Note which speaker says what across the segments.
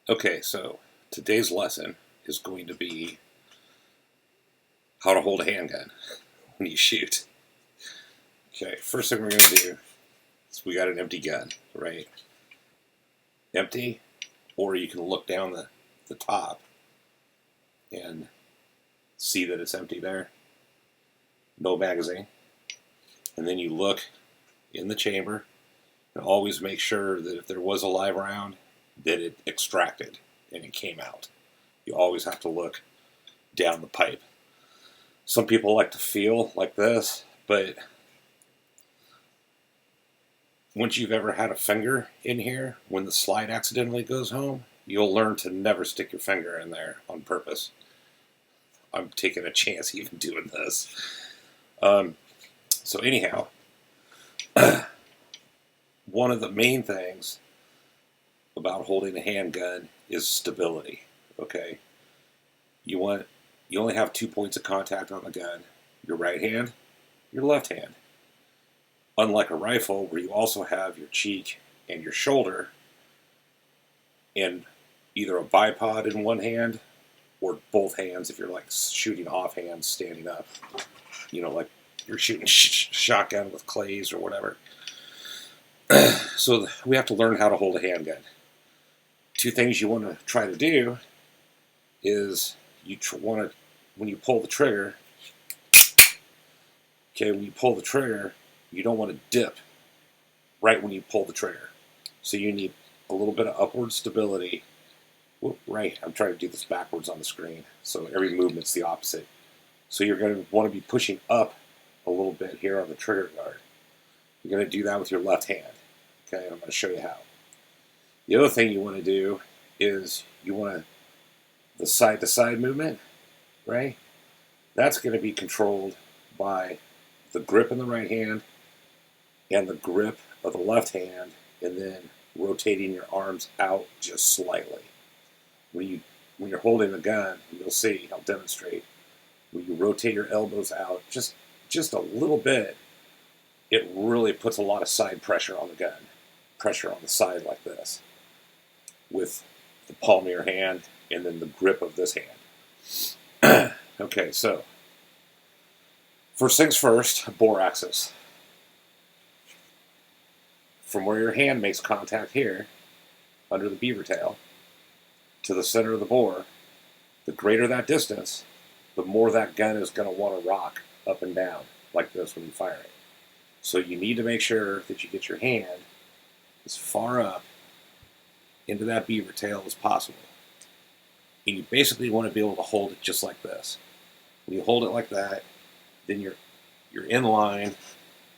Speaker 1: Okay, so today's lesson is going to be how to hold a handgun when you shoot. Okay, first thing we're going to do is we got an empty gun, right? Empty, or you can look down the top and see that it's empty there. No magazine. And then you look in the chamber and always make sure that if there was a live round, that it extracted and it came out. You always have to look down the pipe. Some people like to feel like this, but once you've ever had a finger in here, when the slide accidentally goes home, you'll learn to never stick your finger in there on purpose. I'm taking a chance even doing this. So anyhow, one of the main things about holding a handgun is stability. Okay, you only have 2 points of contact on the gun: your right hand, your left hand. Unlike a rifle, where you also have your cheek and your shoulder, and either a bipod in one hand or both hands if you're like shooting offhand, standing up. Like you're shooting shotgun with clays or whatever. So we have to learn how to hold a handgun. Two things you want to try to do is when you pull the trigger, when you pull the trigger, you don't want to dip right when you pull the trigger. So you need a little bit of upward stability. Right, I'm trying to do this backwards on the screen, so every movement's the opposite. So you're going to want to be pushing up a little bit here on the trigger guard. You're going to do that with your left hand. Okay, I'm going to show you how. The other thing you want to do is the side-to-side movement, right? That's going to be controlled by the grip in the right hand and the grip of the left hand, and then rotating your arms out just slightly. When you're holding the gun, you'll see, I'll demonstrate, when you rotate your elbows out just a little bit, it really puts a lot of side pressure on the gun. Pressure on the side like this, with the palm of your hand and then the grip of this hand. Okay, so first things first, bore axis. From where your hand makes contact here, under the beaver tail, to the center of the bore, the greater that distance, the more that gun is going to want to rock up and down like this when you fire it. So you need to make sure that you get your hand as far up into that beaver tail as possible. And you basically want to be able to hold it just like this. When you hold it like that, then you're in line.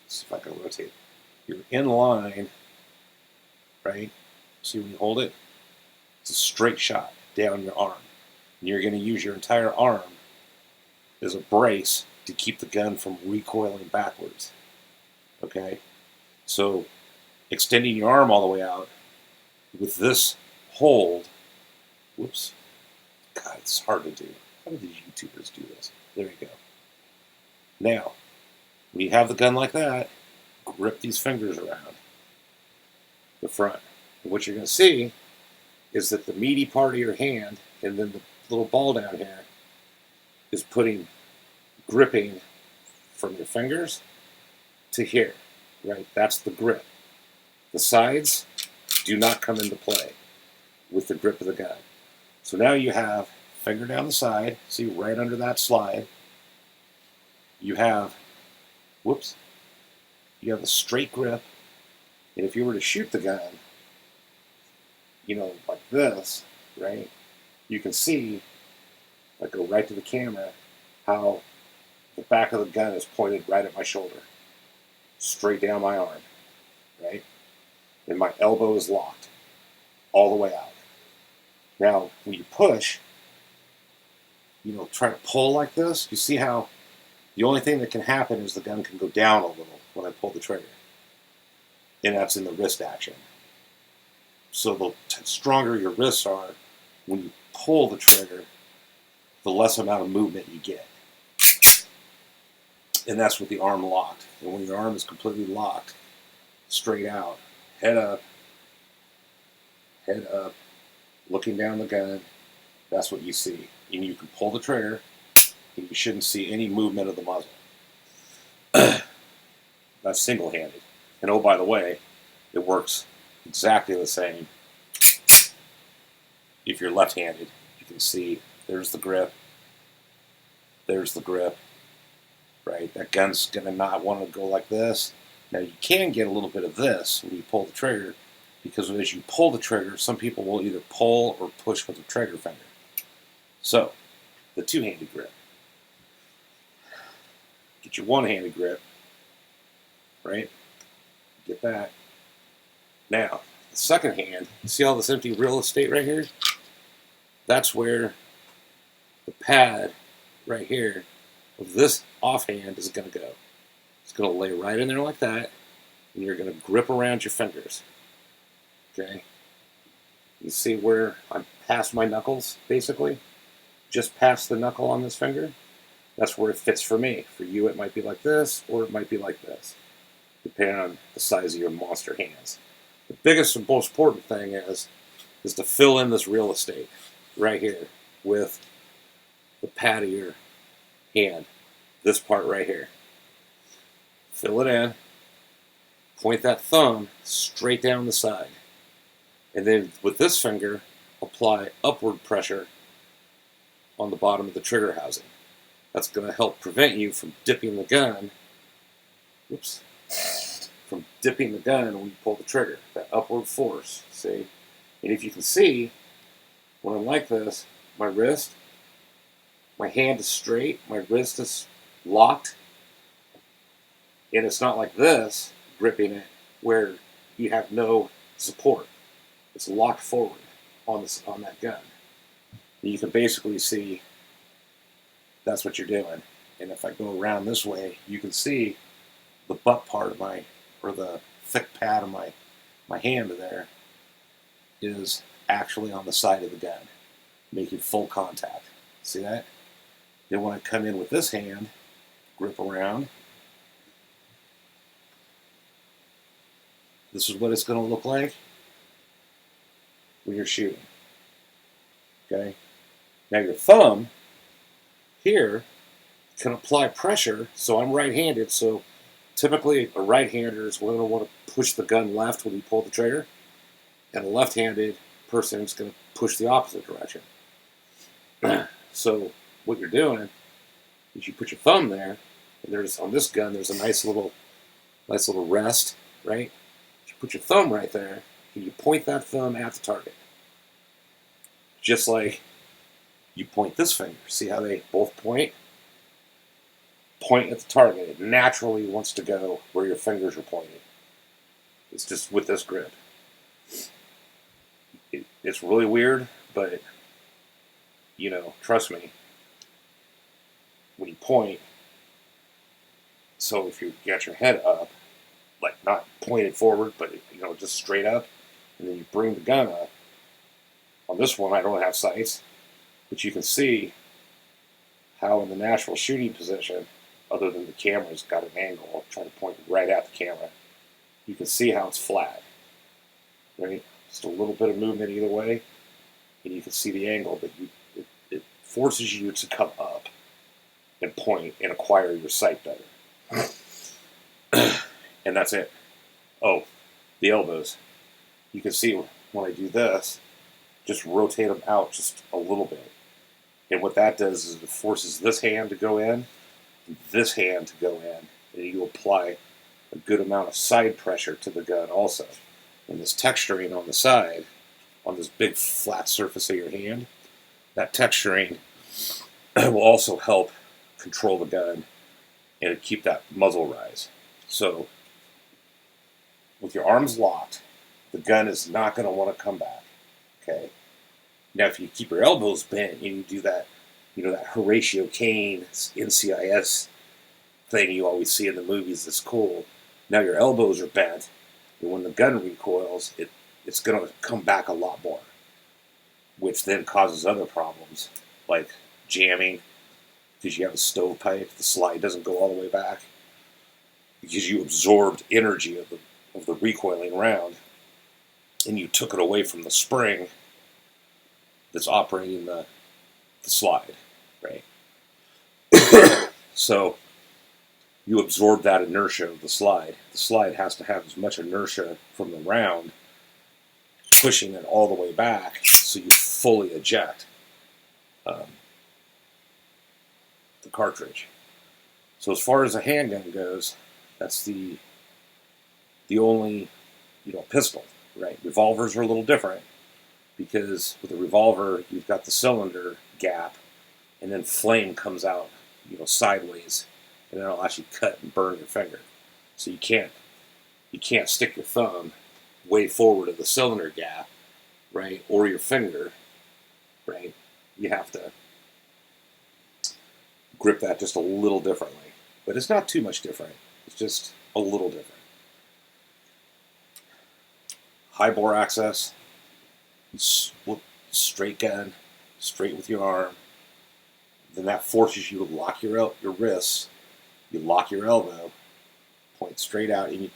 Speaker 1: Let's see if I can rotate. You're in line, right? See, when you hold it, it's a straight shot down your arm. And you're going to use your entire arm as a brace to keep the gun from recoiling backwards. Okay? So extending your arm all the way out with this hold, whoops, God, it's hard to do. How do these YouTubers do this? There you go. Now, when you have the gun like that, grip these fingers around the front. And what you're going to see is that the meaty part of your hand and then the little ball down here is gripping from your fingers to here, right? That's the grip. The sides do not come into play with the grip of the gun. So now you have finger down the side, see right under that slide, you have a straight grip, and if you were to shoot the gun, like this, right, you can see, like go right to the camera, how the back of the gun is pointed right at my shoulder, straight down my arm, right? And my elbow is locked all the way out. Now, when you push, try to pull like this, you see how the only thing that can happen is the gun can go down a little when I pull the trigger. And that's in the wrist action. So the stronger your wrists are, when you pull the trigger, the less amount of movement you get. And that's with the arm locked. And when your arm is completely locked, straight out, head up, looking down the gun, that's what you see. And you can pull the trigger, and you shouldn't see any movement of the muzzle. That's single-handed. And oh, by the way, it works exactly the same if you're left-handed. You can see there's the grip. There's the grip. Right? That gun's going to not want to go like this. Now, you can get a little bit of this when you pull the trigger, because as you pull the trigger, some people will either pull or push with the trigger finger. So, the two-handed grip. Get your one-handed grip. Right? Get that. Now, the second hand, see all this empty real estate right here? That's where the pad right here of this offhand is going to go. It's going to lay right in there like that, and you're going to grip around your fingers. Okay? You see where I'm past my knuckles, basically? Just past the knuckle on this finger? That's where it fits for me. For you, it might be like this, or it might be like this, depending on the size of your monster hands. The biggest and most important thing is to fill in this real estate right here with the pad of your hand. This part right here. Fill it in. Point that thumb straight down the side. And then with this finger, apply upward pressure on the bottom of the trigger housing. That's going to help prevent you from dipping the gun. Whoops. From dipping the gun when you pull the trigger. That upward force. See? And if you can see, when I'm like this, my wrist, my hand is straight, my wrist is locked, and it's not like this, gripping it, where you have no support. It's locked forward on that gun. And you can basically see that's what you're doing. And if I go around this way, you can see the butt part of or the thick pad of my hand there is actually on the side of the gun, making full contact. See that? Then when I come in with this hand, grip around, this is what it's going to look like when you're shooting. Okay? Now your thumb here can apply pressure, so I'm right-handed, so typically a right-hander is going to want to push the gun left when you pull the trigger, and a left-handed person is going to push the opposite direction. So what you're doing is you put your thumb there, and there's on this gun there's a nice little rest, right? You put your thumb right there, and you point that thumb at the target, just like you point this finger. See how they both point? Point at the target. It naturally wants to go where your fingers are pointing. It's just with this grip. It's really weird, but trust me. When you point, so if you got your head up, like not pointed forward, but just straight up, and then you bring the gun up. On this one, I don't have sights, but you can see how in the natural shooting position, other than the camera's got an angle, I'm trying to point right at the camera, you can see how it's flat, right? Just a little bit of movement either way, and you can see the angle, but it forces you to come up and point and acquire your sight better. And that's it. Oh, the elbows. You can see when I do this, just rotate them out just a little bit. And what that does is it forces this hand to go in, and this hand to go in, and you apply a good amount of side pressure to the gun also. And this texturing on the side, on this big flat surface of your hand, that texturing will also help control the gun and keep that muzzle rise. So, with your arms locked, the gun is not going to want to come back. Okay? Now, if you keep your elbows bent and you do that, that Horatio Caine NCIS thing you always see in the movies that's cool. Now your elbows are bent, and when the gun recoils, it's going to come back a lot more, which then causes other problems, like jamming, because you have a stovepipe, the slide doesn't go all the way back, because you absorbed energy of the recoiling round, and you took it away from the spring, that's operating the slide, right? So you absorb that inertia of the slide. The slide has to have as much inertia from the round, pushing it all the way back, so you fully eject the cartridge. So as far as a handgun goes, that's the only pistol, right? Revolvers are a little different because with a revolver you've got the cylinder gap, and then flame comes out sideways, and it'll actually cut and burn your finger. So you can't stick your thumb way forward of the cylinder gap, right, or your finger, right? You have to grip that just a little differently, but it's not too much different. It's just a little different. High bore access, straight gun, straight with your arm. Then that forces you to lock your wrists. You lock your elbow, point straight out. And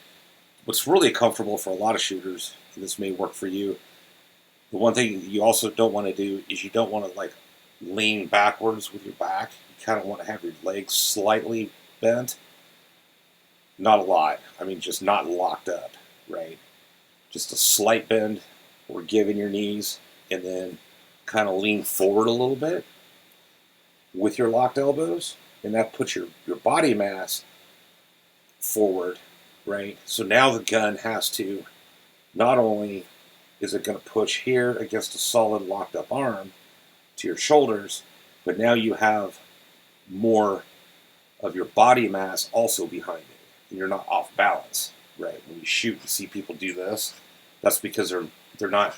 Speaker 1: what's really comfortable for a lot of shooters, and this may work for you, the one thing you also don't want to do is you don't want to like lean backwards with your back. You kind of want to have your legs slightly bent. Not a lot. I mean, just not locked up, right? Just a slight bend or give in your knees, and then kind of lean forward a little bit with your locked elbows, and that puts your body mass forward, right? So now the gun has to, not only is it going to push here against a solid locked up arm to your shoulders, but now you have more of your body mass also behind it, and you're not off balance, right? When you shoot, you see people do this. That's because they're not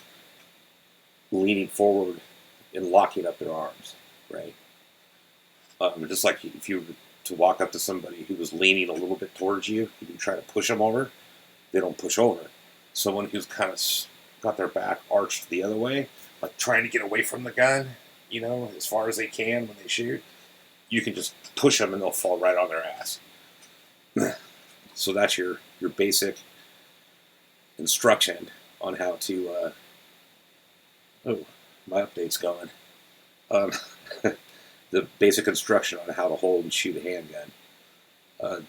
Speaker 1: leaning forward and locking up their arms, right? Just like if you were to walk up to somebody who was leaning a little bit towards you, you can try to push them over. They don't push over. Someone who's kind of got their back arched the other way, like trying to get away from the gun, as far as they can when they shoot, you can just push them and they'll fall right on their ass. So that's your basic instruction on how to. Oh, my update's going. The basic instruction on how to hold and shoot a handgun.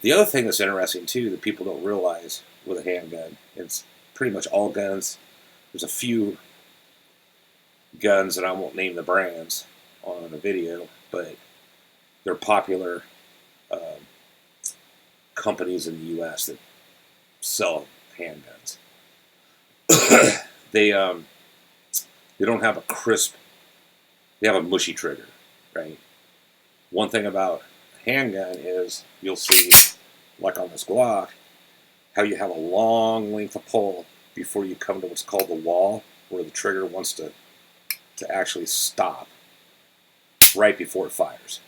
Speaker 1: The other thing that's interesting too that people don't realize with a handgun, it's pretty much all guns. There's a few guns, and I won't name the brands on a video, but they're popular companies in the U.S. that sell handguns. They don't have a crisp. They have a mushy trigger, right? One thing about a handgun is you'll see, like on this Glock, how you have a long length of pull before you come to what's called the wall, where the trigger wants to actually stop right before it fires.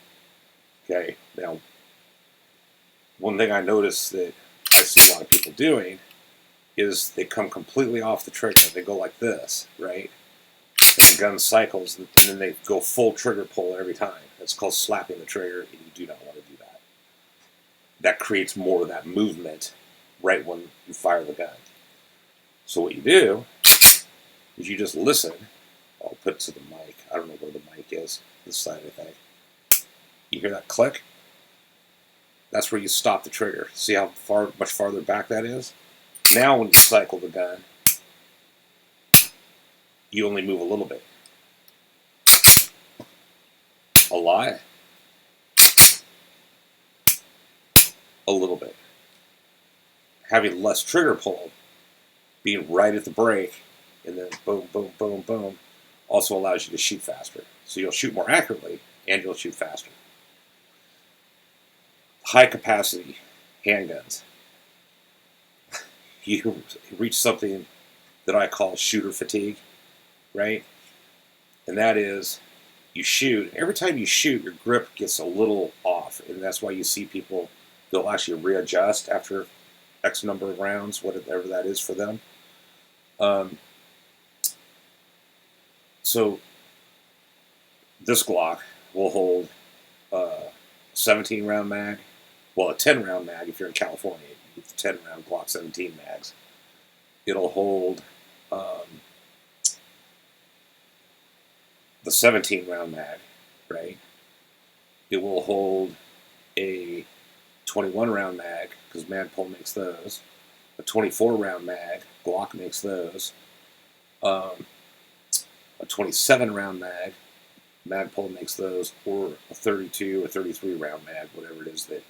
Speaker 1: Okay, now one thing I notice that I see a lot of people doing is they come completely off the trigger. They go like this, right? And the gun cycles, and then they go full trigger pull every time. It's called slapping the trigger, and you do not want to do that. That creates more of that movement right when you fire the gun. So what you do is you just listen. I'll put it to the mic. I don't know where the mic is. This side, I think. You hear that click? That's where you stop the trigger. See how much farther back that is? Now when you cycle the gun, you only move a little bit. A lot. A little bit. Having less trigger pull, being right at the brake, and then boom, boom, boom, boom, also allows you to shoot faster. So you'll shoot more accurately, and you'll shoot faster. High capacity handguns. You reach something that I call shooter fatigue, right? And that is, you shoot. Every time you shoot, your grip gets a little off, and that's why you see people, they'll actually readjust after X number of rounds, whatever that is for them. So this Glock will hold a 17-round mag, well, a 10-round mag if you're in California, with 10-round Glock 17 mags. It'll hold the 17 round mag, right? It will hold a 21 round mag, because Magpul makes those. A 24 round mag, Glock makes those. A 27 round mag, Magpul makes those, or a 32 or 33 round mag, whatever it is that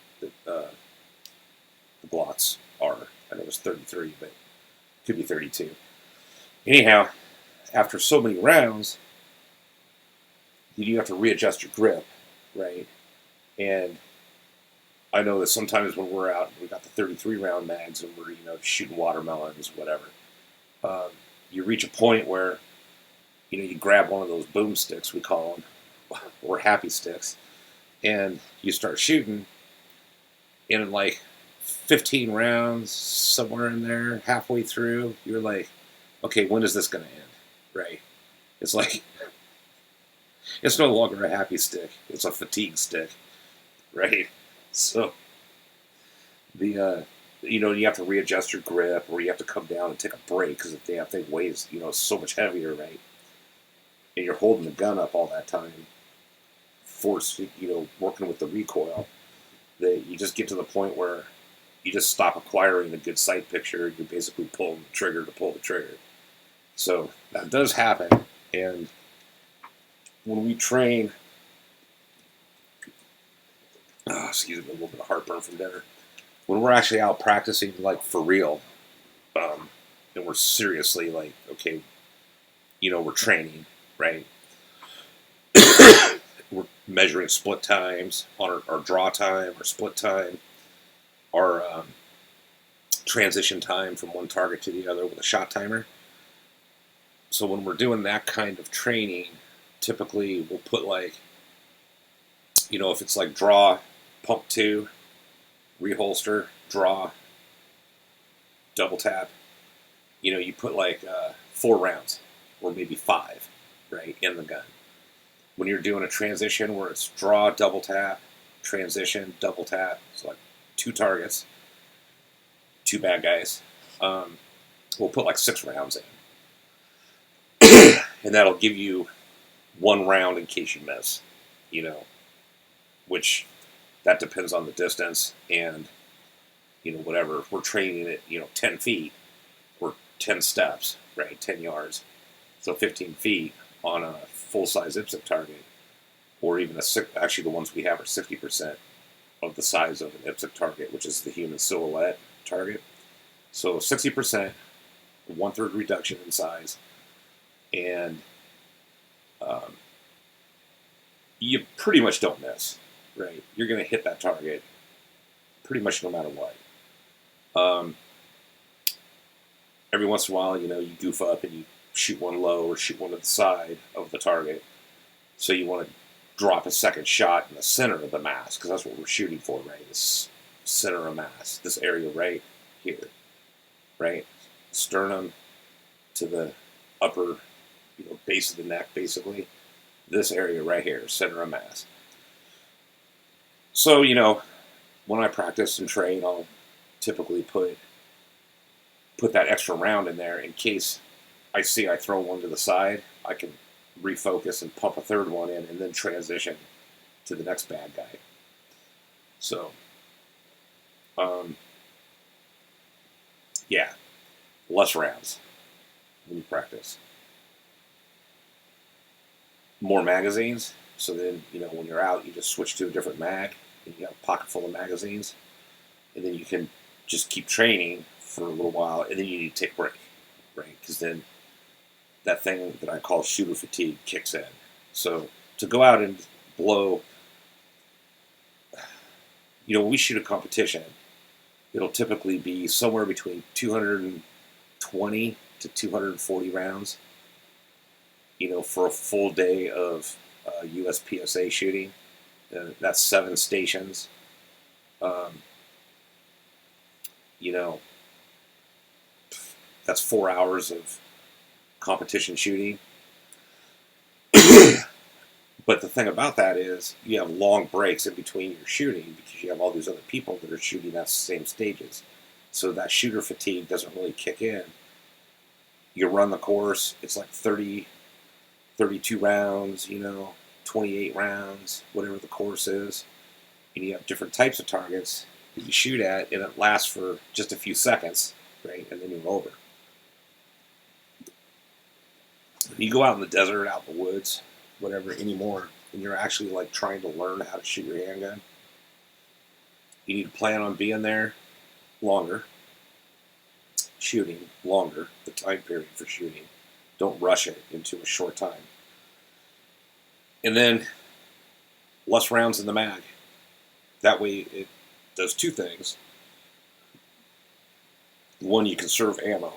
Speaker 1: the Glocks are. I know it's 33, but it could be 32. Anyhow, after so many rounds, you have to readjust your grip, right? And I know that sometimes when we're out, we got the 33 round mags and we're shooting watermelons, whatever. You reach a point where you grab one of those boom sticks, we call them, or happy sticks, and you start shooting. And in like 15 rounds, somewhere in there, halfway through, you're like, okay, when is this going to end? Right? It's like, it's no longer a happy stick. It's a fatigue stick. Right? So, you have to readjust your grip, or you have to come down and take a break, because if the damn thing weighs, so much heavier, right? And you're holding the gun up all that time, working with the recoil, that you just get to the point where you just stop acquiring a good sight picture. You're basically pulling the trigger to pull the trigger. So that does happen. And when we train, excuse me, a little bit of heartburn from dinner. When we're actually out practicing, like for real, and we're seriously like, okay, we're training, right? We're measuring split times on our draw time, our split time, our transition time from one target to the other with a shot timer. So when we're doing that kind of training, typically we'll put like, if it's like draw, pump 2, reholster, draw, double tap, you put like 4 rounds or maybe 5, right, in the gun. When you're doing a transition where it's draw, double tap, transition, double tap, so like 2 targets, 2 bad guys, we'll put like 6 rounds in. And that'll give you 1 round in case you miss, which that depends on the distance and, whatever. If we're training at, 10 feet or 10 steps, right, 10 yards, so 15 feet on a full-size IPSC target, or even actually the ones we have are 60% of the size of an IPSC target, which is the human silhouette target. So 60%, 1/3 reduction in size, and you pretty much don't miss, right? You're going to hit that target pretty much no matter what. Every once in a while, you goof up and you shoot one low or shoot one to the side of the target. So you want to drop a second shot in the center of the mass, because that's what we're shooting for, right? This center of mass, this area right here, right? Sternum to the upper, base of the neck, basically. This area right here, center of mass. So, when I practice and train, I'll typically put that extra round in there in case I see I throw one to the side. I can refocus and pump a 3rd one in and then transition to the next bad guy. So, yeah, less rounds when you practice. More magazines, so then, when you're out, you just switch to a different mag, and you have a pocket full of magazines, and then you can just keep training for a little while, and then you need to take a break, right? Because then that thing that I call shooter fatigue kicks in. So to go out and blow, when we shoot a competition, it'll typically be somewhere between 220 to 240 rounds, for a full day of USPSA shooting. That's 7 stations. That's 4 hours of competition shooting. But the thing about that is you have long breaks in between your shooting, because you have all these other people that are shooting at the same stages. So that shooter fatigue doesn't really kick in. You run the course, it's like 30 32 rounds, 28 rounds, whatever the course is. And you have different types of targets that you shoot at, and it lasts for just a few seconds, right? And then you're over. When you go out in the desert, out in the woods, whatever, anymore, and you're actually like trying to learn how to shoot your handgun, you need to plan on being there longer, shooting longer, the time period for shooting. Don't rush it into a short time. And then less rounds in the mag. That way it does two things. One, you conserve ammo,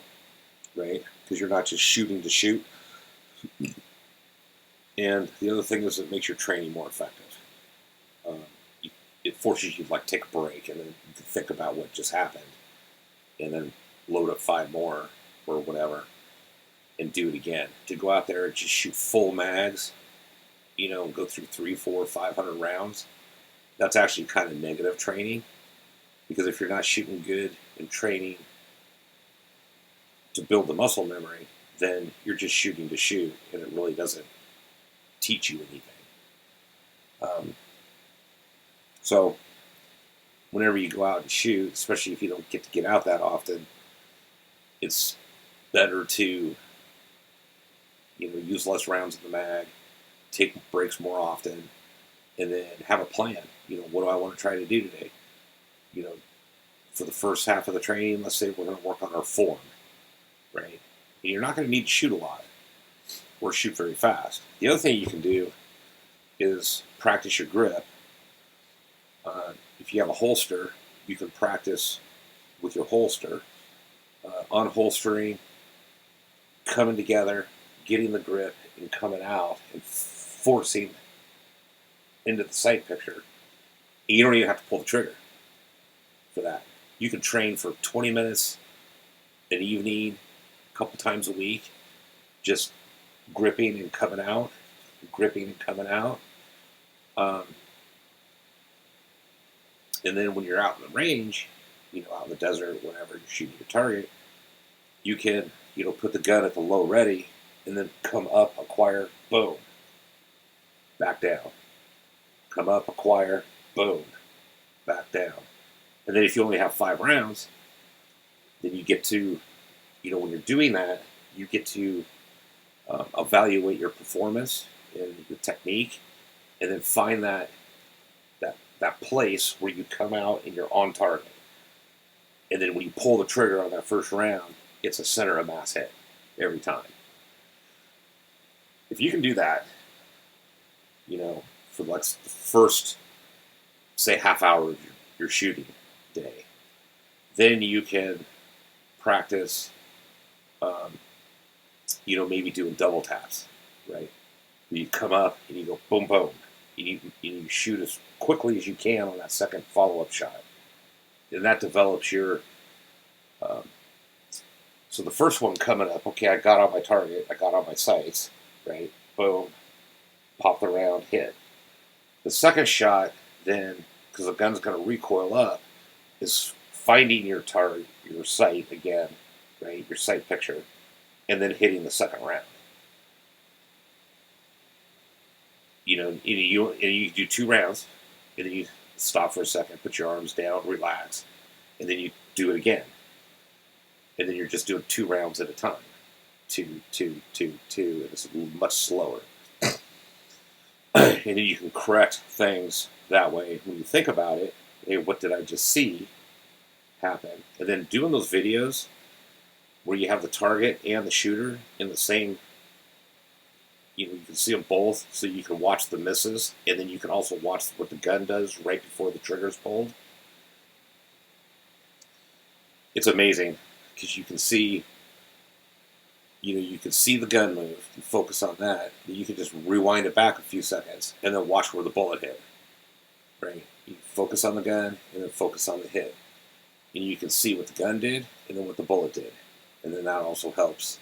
Speaker 1: right? Because you're not just shooting to shoot. And the other thing is it makes your training more effective. It forces you to like take a break and then you can think about what just happened and then load up 5 more or whatever and do it again. To go out there and just shoot full mags, and go through 300, 400, 500 rounds, that's actually kind of negative training, because if you're not shooting good and training to build the muscle memory, then you're just shooting to shoot, and it really doesn't teach you anything. So whenever you go out and shoot, especially if you don't get to get out that often, it's better to use less rounds in the mag, take breaks more often, and then have a plan. What do I want to try to do today? For the first half of the training, let's say we're going to work on our form, right? And you're not going to need to shoot a lot or shoot very fast. The other thing you can do is practice your grip. If you have a holster, you can practice with your holster, unholstering, coming together, getting the grip, and coming out and forcing into the sight picture. And you don't even have to pull the trigger for that. You can train for 20 minutes an evening, a couple times a week, just gripping and coming out, gripping and coming out. And then when you're out in the range, out in the desert, whenever you're shooting your target, you can, put the gun at the low ready and then come up, acquire, boom, back down. Come up, acquire, boom, back down. And then if you only have 5 rounds, then you get to, when you're doing that, you get to evaluate your performance and your technique, and then find that place where you come out and you're on target. And then when you pull the trigger on that first round, it's a center of mass hit every time. If you can do that, for like the first, say, half hour of your shooting day, then you can practice, maybe doing double taps, right? You come up and you go boom, boom. You shoot as quickly as you can on that second follow-up shot. And that develops your... so the first one coming up, okay, I got on my target, I got on my sights, right? Boom, pop the round, hit. The second shot, then, because the gun's going to recoil up, is finding your target, your sight again, right? Your sight picture, and then hitting the second round. And you do 2 rounds, and then you stop for a second, put your arms down, relax, and then you do it again. And then you're just doing 2 rounds at a time. 2, 2, 2, 2, and it's much slower. And then you can correct things that way when you think about it. Hey, what did I just see happen? And then doing those videos where you have the target and the shooter in the same, you can see them both, so you can watch the misses, and then you can also watch what the gun does right before the trigger's pulled. It's amazing, because you can see, you can see the gun move, and focus on that, and you can just rewind it back a few seconds, and then watch where the bullet hit, right? You focus on the gun, and then focus on the hit. And you can see what the gun did, and then what the bullet did. And then that also helps,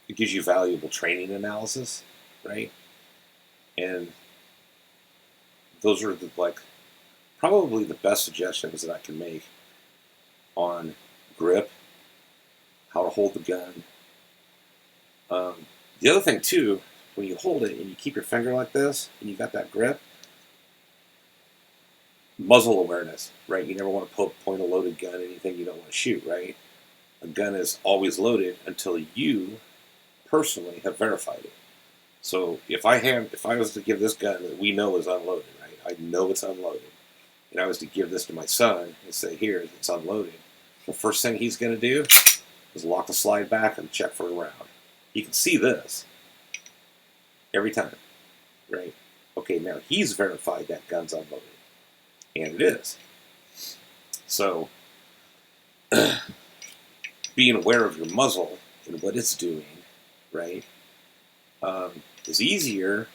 Speaker 1: it gives you valuable training analysis, right? And those are probably the best suggestions that I can make on grip, how to hold the gun. The other thing too, when you hold it and you keep your finger like this and you got that grip, muzzle awareness, right? You never want to point a loaded gun at anything you don't want to shoot, right? A gun is always loaded until you personally have verified it. So if I was to give this gun that we know is unloaded, right? I know it's unloaded, and I was to give this to my son and say, "Here, it's unloaded." The first thing he's going to do is lock the slide back and check for a round. You can see this every time, right? Okay, now he's verified that gun's unloaded, and it is. So, being aware of your muzzle and what it's doing, right, is easier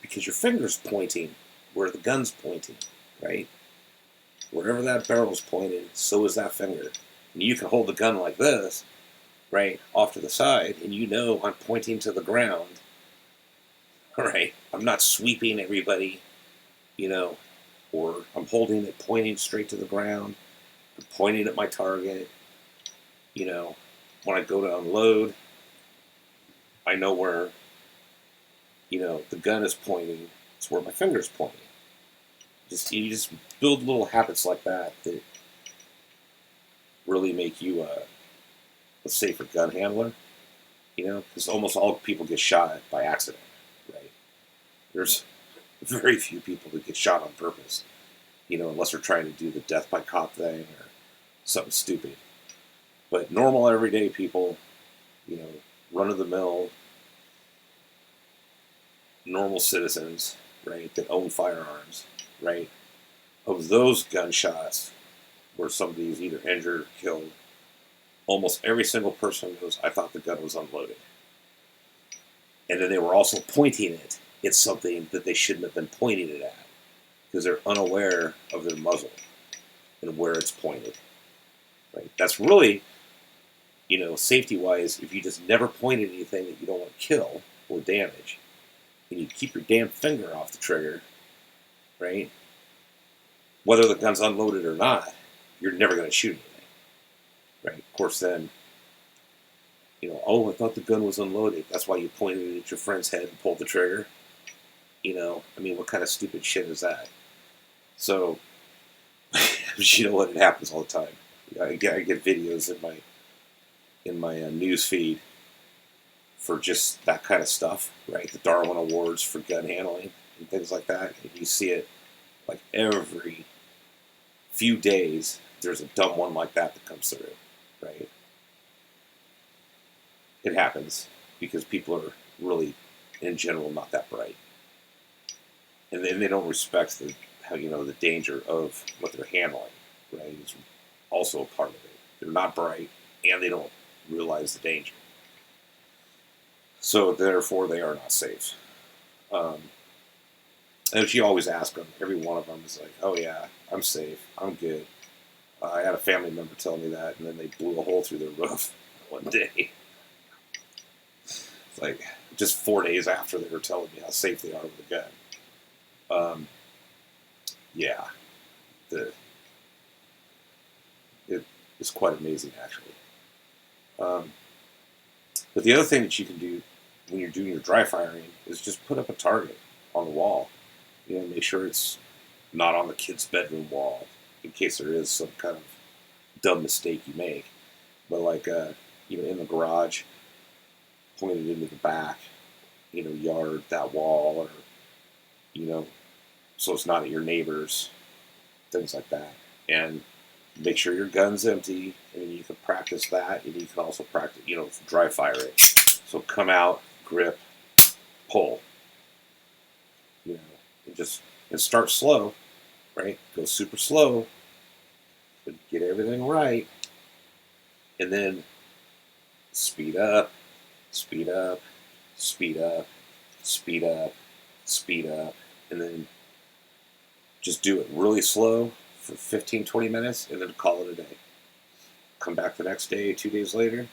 Speaker 1: because your finger's pointing where the gun's pointing, right? Wherever that barrel's pointed, so is that finger. And you can hold the gun like this, right, off to the side, and you know I'm pointing to the ground, all right? I'm not sweeping everybody, or I'm holding it pointing straight to the ground. I'm pointing at my target. When I go to unload, I know where, the gun is pointing. It's where my finger's pointing. You just build little habits like that really make you a safer gun handler. Because almost all people get shot by accident, right? There's very few people that get shot on purpose, unless they're trying to do the death by cop thing or something stupid. But normal, everyday people, run-of-the-mill, normal citizens, right, that own firearms, right, of those gunshots where somebody is either injured or killed, almost every single person goes, "I thought the gun was unloaded." And then they were also pointing it at something that they shouldn't have been pointing it at because they're unaware of their muzzle and where it's pointed, right? That's really, safety-wise, if you just never point at anything that you don't want to kill or damage, and you keep your damn finger off the trigger, right? Whether the gun's unloaded or not, you're never going to shoot anything, right? Of course, then, "Oh, I thought the gun was unloaded." That's why you pointed it at your friend's head and pulled the trigger. What kind of stupid shit is that? So, you know what? It happens all the time. I get videos in my news feed for just that kind of stuff, right? The Darwin Awards for gun handling and things like that. And you see it like every few days. There's a dumb one like that comes through, right? It happens because people are really, in general, not that bright, and then they don't respect the danger of what they're handling, right? It's also a part of it. They're not bright, and they don't realize the danger. So therefore, they are not safe. And she always asks them. Every one of them is like, "Oh yeah, I'm safe. I'm good." I had a family member tell me that, and then they blew a hole through their roof one day. It's like just 4 days after they were telling me how safe they are with a gun. Yeah, it is quite amazing actually. But the other thing that you can do when you're doing your dry firing is just put up a target on the wall. Make sure it's not on the kid's bedroom wall in case there is some kind of dumb mistake you make. But like, in the garage, point it into the back, yard, that wall, or, so it's not at your neighbor's, things like that. And make sure your gun's empty, and you can practice that, and you can also practice, dry fire it. So come out, grip, pull, and start slow, right? Go super slow, but get everything right, and then speed up, speed up, speed up, speed up, speed up, and then just do it really slow for 15, 20 minutes, and then call it a day. Come back the next day, 2 days later,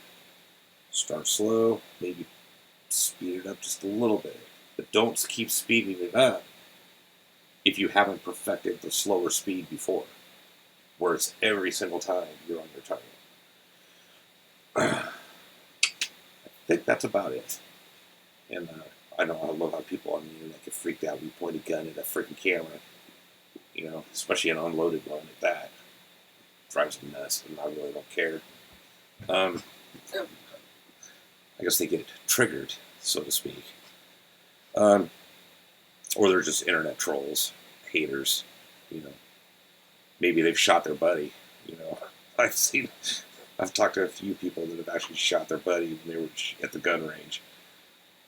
Speaker 1: start slow, maybe speed it up just a little bit, but don't keep speeding it up if you haven't perfected the slower speed before, where it's every single time you're on your target. I think that's about it. And I know I love how people on the internet get freaked out when you point a gun at a freaking camera. You know, especially an unloaded one like that. Drives me nuts, and I really don't care. Um, I guess they get triggered, so to speak. Or they're just internet trolls, haters. You know, maybe they've shot their buddy. You know, I've talked to a few people that have actually shot their buddy when they were at the gun range.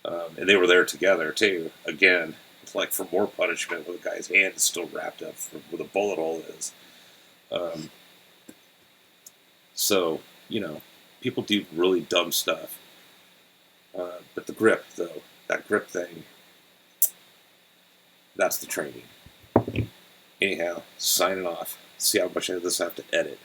Speaker 1: And they were there together, too. Again, like for more punishment, where the guy's hand is still wrapped up where the bullet hole is. So, you know, people do really dumb stuff. But the grip, though, that grip thing, that's the training. Anyhow, signing off. See how much of this I have to edit.